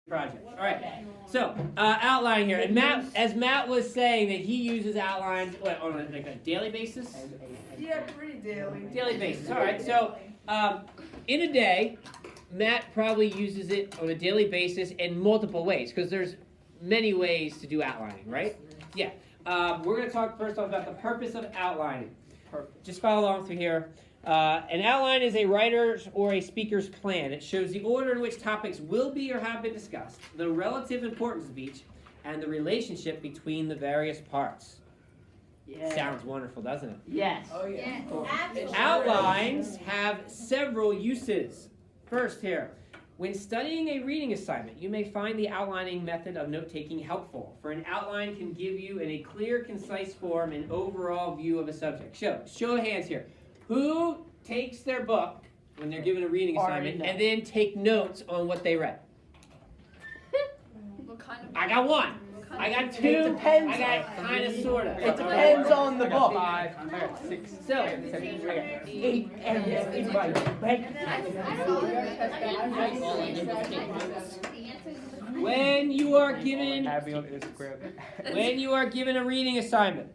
project. All right. So outline here, and Matt, as Matt was saying, that he uses outlines on like a daily basis. Yeah, pretty daily. Daily basis. All right. So in a day, Matt probably uses it on a daily basis in multiple ways because there's many ways to do outlining, right? Yeah. We're going to talk first off about the purpose of outlining. Just follow along through here. An outline is a writer's or a speaker's plan. It shows the order in which topics will be or have been discussed, the relative importance of each, and the relationship between the various parts. Yeah. Sounds wonderful, doesn't it? Yes. Oh yeah. Yes. Outlines have several uses. First here, when studying a reading assignment, you may find the outlining method of note-taking helpful, for an outline can give you in a clear, concise form an overall view of a subject. Show of hands here. Who takes their book when they're given a reading assignment and then take notes on what they read? What kind of? I got one. I got two. It depends. I got kind of, sort of. It depends on the book. 5, I got 6, So, 7, 8, I got 8 and it's right. when you are given Abby on Instagram. when you are given a reading assignment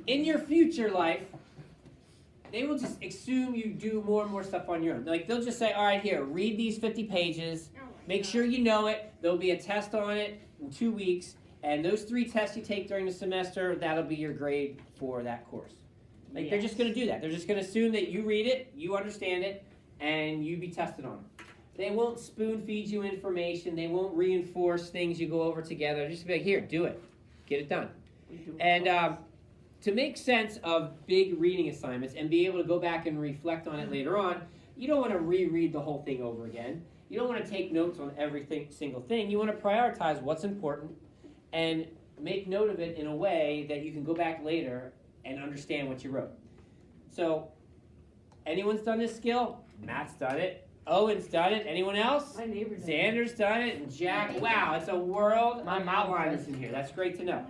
in your future life, they will just assume you do more and more stuff on your own. Like they'll just say, all right, here, read these 50 pages, make sure you know it. There'll be a test on it in 2 weeks, and those 3 tests you take during the semester, that'll be your grade for that course. Like they're just going to do that. They're just going to assume that you read it, you understand it, and you be tested on it. They won't spoon feed you information. They won't reinforce things you go over together. Just be like, here, do it. Get it done. And to make sense of big reading assignments and be able to go back and reflect on it later on, you don't want to reread the whole thing over again. You don't want to take notes on every single thing. You want to prioritize what's important and make note of it in a way that you can go back later and understand what you wrote. So, anyone's done this skill? Matt's done it. Owen's done it. Anyone else? My neighbor does. Xander's done it. And Jack. Wow, it's a world of outliners in here. That's great to know.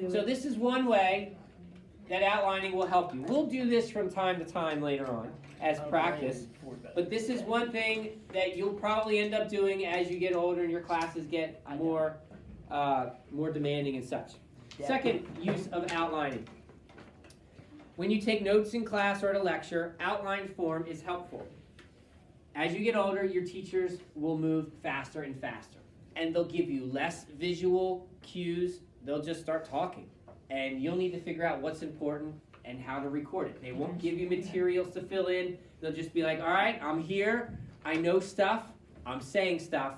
So this is one way that outlining will help you. We'll do this from time to time later on as practice. But this is one thing that you'll probably end up doing as you get older and your classes get more demanding and such. Yeah. Second use of outlining. When you take notes in class or at a lecture, outline form is helpful. As you get older, your teachers will move faster and faster. And they'll give you less visual cues. They'll just start talking. And you'll need to figure out what's important and how to record it. They won't give you materials to fill in. They'll just be like, all right, I'm here. I know stuff. I'm saying stuff.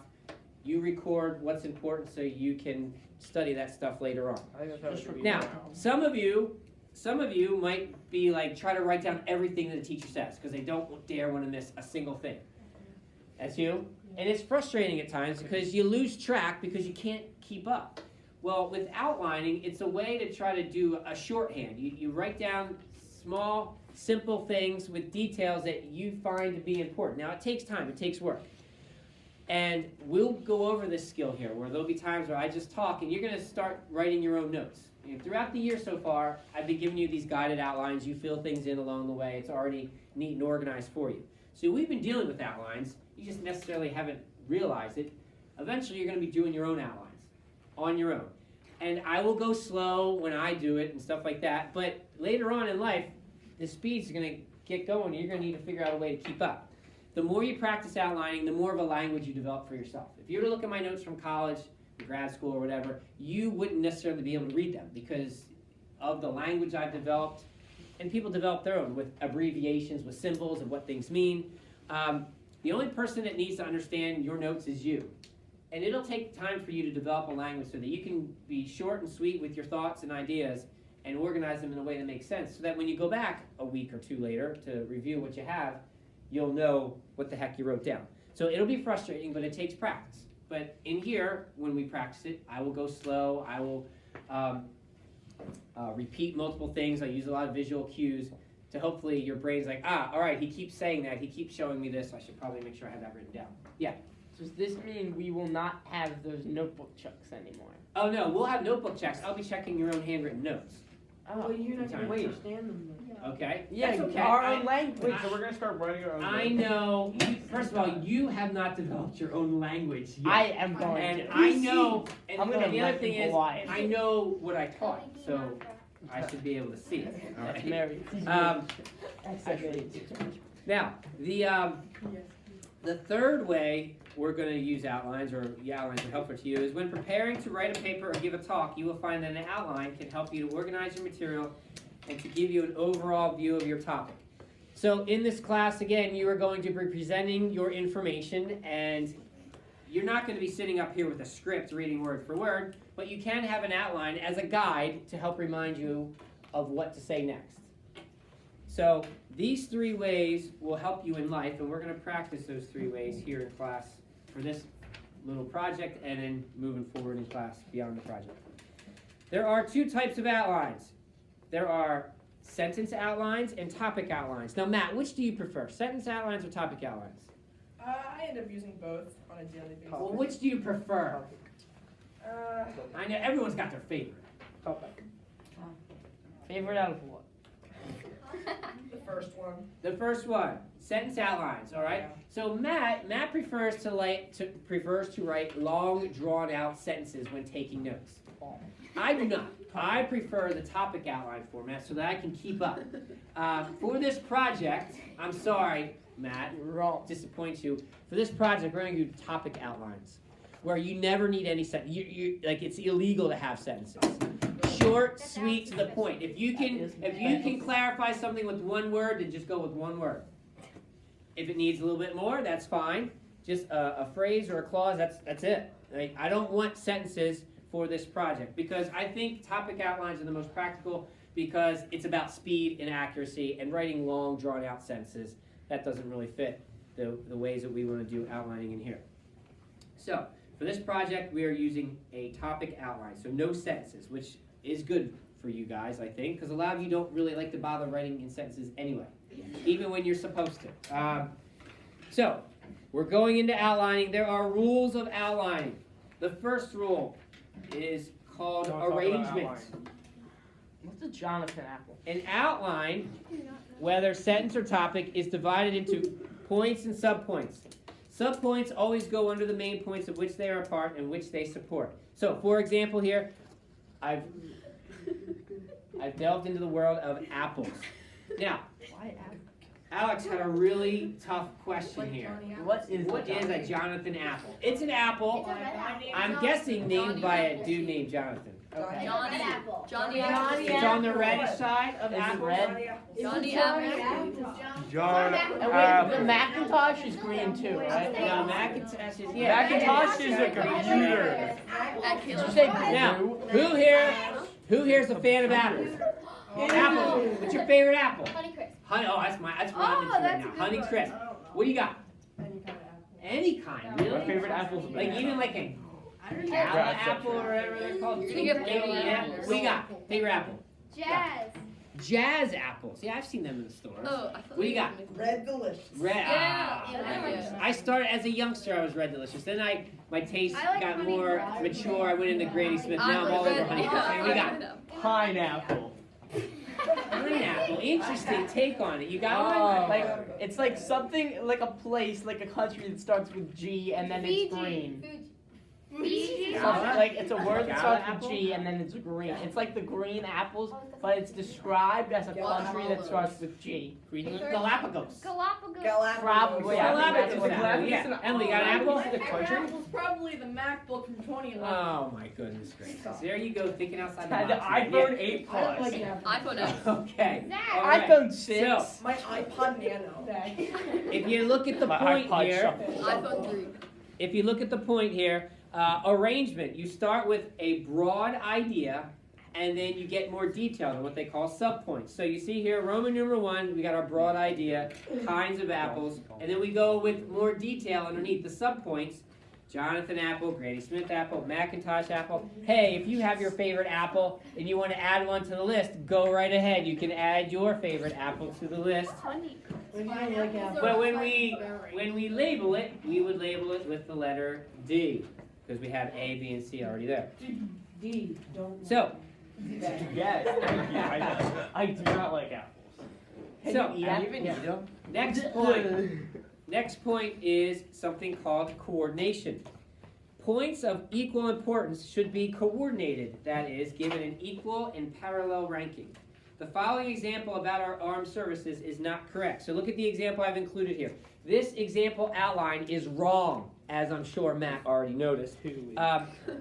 You record what's important so you can study that stuff later on. I think that's how it should be. Now, some of you might be like, try to write down everything that the teacher says because they don't dare want to miss a single thing. That's you. And it's frustrating at times because you lose track because you can't keep up. Well, with outlining, it's a way to try to do a shorthand. You write down small, simple things with details that you find to be important. Now, it takes time. It takes work. And we'll go over this skill here where there'll be times where I just talk and you're going to start writing your own notes. Throughout the year so far, I've been giving you these guided outlines. You fill things in along the way. It's already neat and organized for you. So we've been dealing with outlines. You just necessarily haven't realized it. Eventually, you're going to be doing your own outlines on your own. And I will go slow when I do it and stuff like that. But later on in life, the speed's going to get going. You're going to need to figure out a way to keep up. The more you practice outlining, the more of a language you develop for yourself. If you were to look at my notes from college, grad school or whatever, you wouldn't necessarily be able to read them because of the language I've developed. And people develop their own with abbreviations, with symbols of what things mean. The only person that needs to understand your notes is you. And it'll take time for you to develop a language so that you can be short and sweet with your thoughts and ideas and organize them in a way that makes sense so that when you go back a week or two later to review what you have, you'll know what the heck you wrote down. So it'll be frustrating, but it takes practice. But in here, when we practice it, I will go slow. I will repeat multiple things. I use a lot of visual cues to hopefully your brain's like, all right, he keeps saying that. He keeps showing me this. So I should probably make sure I have that written down. Yeah. Does this mean we will not have those notebook checks anymore? Oh, no, we'll have notebook checks. I'll be checking your own handwritten notes. Oh, you're not gonna wait. understand them. Okay? Yeah, That's okay. our I- own language. Wait, so we're gonna start writing our own. I notes? know, first of all, you have not developed your own language yet. I am going And to. I know, and I'm gonna the other let thing you is, go live. I know what I taught, so I should be able to see it, all That's right? Mary. Actually, now, the third way we're going to use outlines, or the outlines are helpful to you, is when preparing to write a paper or give a talk, you will find that an outline can help you to organize your material and to give you an overall view of your topic. So in this class, again, you are going to be presenting your information, and you're not going to be sitting up here with a script reading word for word, but you can have an outline as a guide to help remind you of what to say next. So these 3 ways will help you in life, and we're going to practice those 3 ways here in class for this little project and then moving forward in class beyond the project. There are 2 types of outlines. There are sentence outlines and topic outlines. Now, Matt, which do you prefer, sentence outlines or topic outlines? I end up using both on a daily basis. Well, which do you prefer? I know everyone's got their favorite. Favorite out of what? The first one. The first one, sentence outlines. All right. So Matt prefers to write long, drawn-out sentences when taking notes. I do not. I prefer the topic outline format so that I can keep up. For this project, I'm sorry, Matt, Wrong. disappoint you. For this project, we're going to do topic outlines, where you never need any sentence. Like it's illegal to have sentences. Short, sweet, to the point. If you can clarify something with 1 word, then just go with 1 word. If it needs a little bit more, that's fine. Just a phrase or a clause. That's it. Like, I don't want sentences for this project because I think topic outlines are the most practical because it's about speed and accuracy, and writing long, drawn-out sentences that doesn't really fit the ways that we want to do outlining in here. So for this project, we are using a topic outline, so no sentences, which is good for you guys, I think, because a lot of you don't really like to bother writing in sentences anyway, even when you're supposed to. So we're going into outlining. There are rules of outlining. The first rule is called Don't talk about arrangement. outline. What's a Jonathan apple? An outline, whether sentence or topic, is divided into points and subpoints. Subpoints always go under the main points of which they are a part and which they support. So, for example here, I've delved into the world of apples. Now, Why apple? Alex had a really tough question Like here. Johnny What is What is a Jonathan apple? It's an apple. It's a red apple. I'm guessing named by a dude named Jonathan. Okay. Johnny apple. Johnny Johnny It's on the reddish side of Is it apples. red? Johnny apple. John And wait, the Apple. Macintosh is green too, right? No, Macintosh is, yeah. Macintosh is a computer. At Did you Caleb. say Now, blue? who here's a fan of apples? Apple. What's your favorite apple? Honey Crisp. Honey. Oh, that's what I'm into right that's now. a good Honey one. Crisp. What do you got? Any kind of apple. Any kind, really? My favorite apple's a Like banana. even like a I don't know. Gala Grass apple or whatever they're called. You're gonna get favorite Yeah. apples. What do you got? Favorite apple? Jazz. Jazz apples. Yeah, I've seen them in the stores. Oh, I thought What do you got? Red Delicious. Red. Yeah. Ah. I started as a youngster. I was Red Delicious. Then my taste I like got Honey more Crisp. mature. I went into Granny Smith. Now I'm all over Honey Crisp. Hey, what do you got? Pineapple. Pineapple. Interesting take on it. You got one? Oh, like it's like something like a place, like a country that starts with G and then it's green. Fiji. Gala? Like it's a word that Gala starts apple? with G and then it's green. It's like the green apples, but it's described as a country that starts with G. Galapagos. Galapagos. Galapagos. Probably, I think that's Galapagos what apple. it is. Yeah. Emily, you got an apple? The country? Apple's probably the MacBook from 2011. Oh my goodness gracious. There you go, thinking outside the Had box. the iPhone 8 I don't Plus. like apple. iPhone X. Okay. Zach. All right. iPhone 6. So, My iPod Nano. if you look at the My point iPod here, Shuffle. iPhone 3. if you look at the point here, arrangement. You start with a broad idea, and then you get more detailed in what they call subpoints. So you see here, Roman numeral 1, we got our broad idea, kinds of apples, and then we go with more detail underneath the subpoints. Jonathan apple, Granny Smith apple, Macintosh apple. Hey, if you have your favorite apple and you want to add one to the list, go right ahead. You can add your favorite apple to the list. But when we label it, we would label it with the letter D, because we have A, B, and C already there. D. Don't. So, Yes, thank you. I do not like apples. So, Yeah. next point is something called coordination. Points of equal importance should be coordinated, that is, given an equal and parallel ranking. The following example about our armed services is not correct. So look at the example I've included here. This example outline is wrong, as I'm sure Matt already noticed.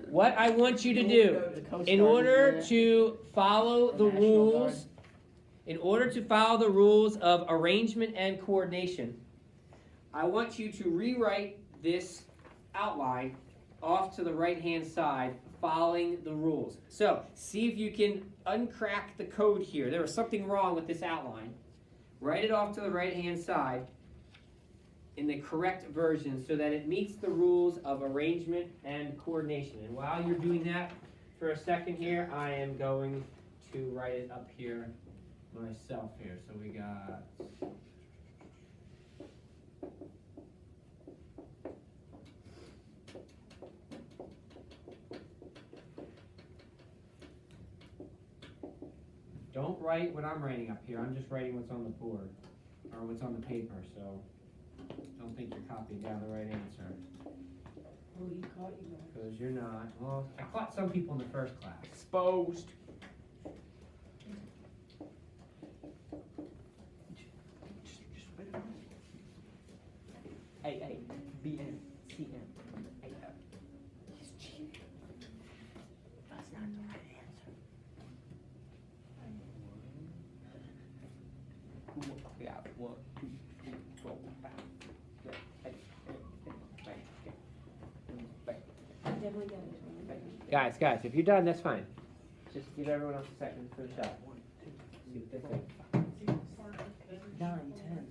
What I want you to do, in order to follow the rules, of arrangement and coordination, I want you to rewrite this outline off to the right-hand side, following the rules. So, see if you can uncrack the code here. There was something wrong with this outline. Write it off to the right-hand side in the correct version so that it meets the rules of arrangement and coordination. And while you're doing that for a second here, I am going to write it up here myself here. So we got... Don't write what I'm writing up here. I'm just writing what's on the board, or what's on the paper, so don't think you're copying down the right answer. Oh, he caught you. Because you're not. Well, I caught some people in the first class. Exposed. A-A-B-N-C-M. That's not the right answer. Yeah, 1, 2, 3, 4, 5, 6, Guys, if you're done, that's fine. Just give everyone else a second for the shot. See what they think. 9, 10.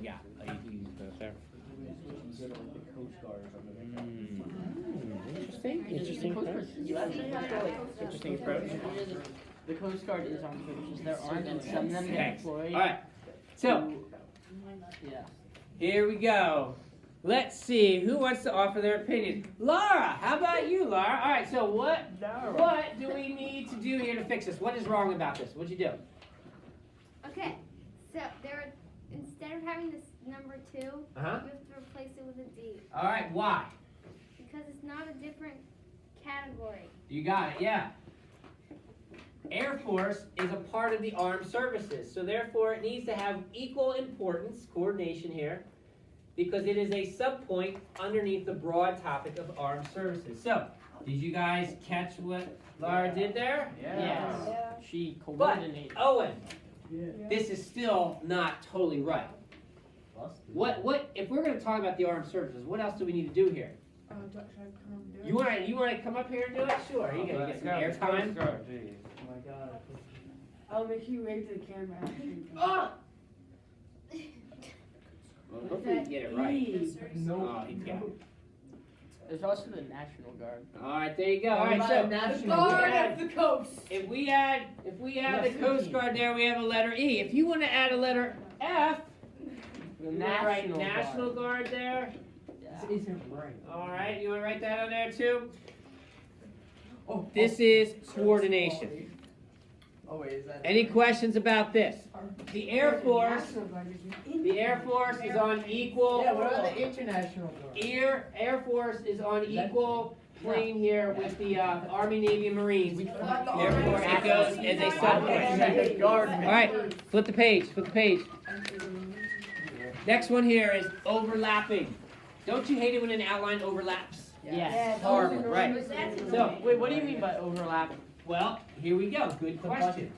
Yeah, you put it there. Interesting approach. Interesting approach. The Coast Guard is armed services. There aren't, and some of them get Thanks. deployed. All right. So Yeah. here we go. Let's see who wants to offer their opinion. Laura, how about you, Laura? All right. So what do we need to do here to fix this? What is wrong about this? What'd you do? Okay, so instead of having this number 2, you Uh huh. have to replace it with a D All right. Why? because it's not a different category. You got it. Yeah. Air Force is a part of the armed services, so therefore it needs to have equal importance, coordination here, because it is a subpoint underneath the broad topic of armed services. So, did you guys catch what Laura did there? Yes. Yeah. She But, coordinated. Owen, this is still not totally right. What if we're going to talk about the armed services, what else do we need to do here? Should I come and do it? You want to come up here and do it? Sure. You're going to get some airtime. Oh my god. I'll make you wave to the camera after you come. Oh! Well, hopefully you get it right. No. Oh, he got it. There's also the National Guard. All right, there you go. All right, so The guard of the coast. if we add the Coast Guard there, we have a letter E. If you want to add a letter F, The you want to write National National Guard there. Yeah. All right, you want to write that on there too? This is coordination. Oh wait, is that? Any questions about this? The Air Force is on equal. Yeah, what about the International Guard? Air Force is on equal plane here with the Army, Navy, and Marines. Therefore, it goes as a subpoint. All right, flip the page. Next one here is overlapping. Don't you hate it when an outline overlaps? Yes. Horrible, right? So, Wait, what do you mean by overlap? well, here we go. Good question.